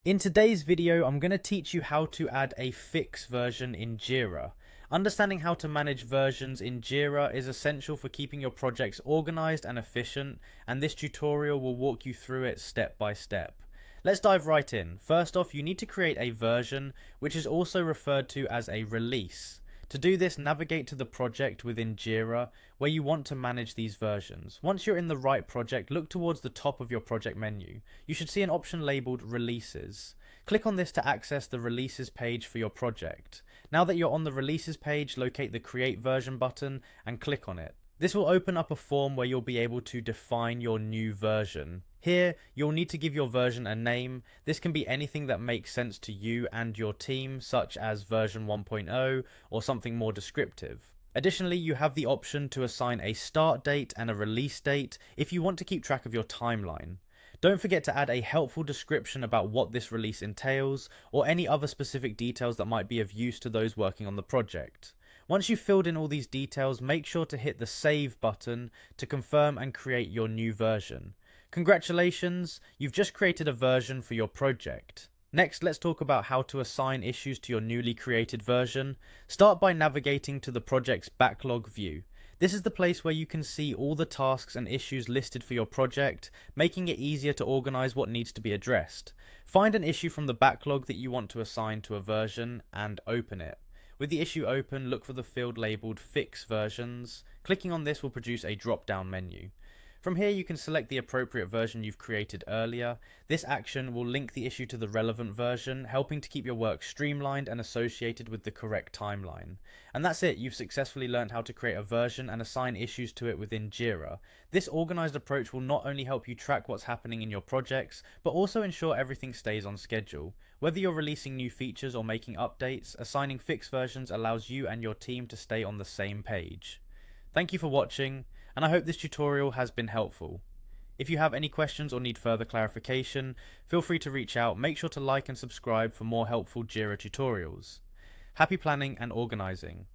In today's video, I'm going to teach you how to add a fix version in Jira. Understanding how to manage versions in Jira is essential for keeping your projects organized and efficient, and this tutorial will walk you through it step by step. Let's dive right in. First off, you need to create a version, which is also referred to as a release. To do this, navigate to the project within Jira where you want to manage these versions. Once you're in the right project, look towards the top of your project menu. You should see an option labeled Releases. Click on this to access the Releases page for your project. Now that you're on the Releases page, locate the Create Version button and click on it. This will open up a form where you'll be able to define your new version. Here, you'll need to give your version a name. This can be anything that makes sense to you and your team, such as version 1.0 or something more descriptive. Additionally, you have the option to assign a start date and a release date if you want to keep track of your timeline. Don't forget to add a helpful description about what this release entails or any other specific details that might be of use to those working on the project. Once you've filled in all these details, make sure to hit the Save button to confirm and create your new version. Congratulations, you've just created a version for your project. Next, let's talk about how to assign issues to your newly created version. Start by navigating to the project's backlog view. This is the place where you can see all the tasks and issues listed for your project, making it easier to organize what needs to be addressed. Find an issue from the backlog that you want to assign to a version and open it. With the issue open, look for the field labeled Fix Versions. Clicking on this will produce a drop-down menu. From here you can select the appropriate version you've created earlier. This action will link the issue to the relevant version, helping to keep your work streamlined and associated with the correct timeline. And that's it, you've successfully learned how to create a version and assign issues to it within Jira. This organized approach will not only help you track what's happening in your projects, but also ensure everything stays on schedule. Whether you're releasing new features or making updates, assigning fixed versions allows you and your team to stay on the same page. Thank you for watching, and I hope this tutorial has been helpful. If you have any questions or need further clarification, feel free to reach out. Make sure to like and subscribe for more helpful Jira tutorials. Happy planning and organizing.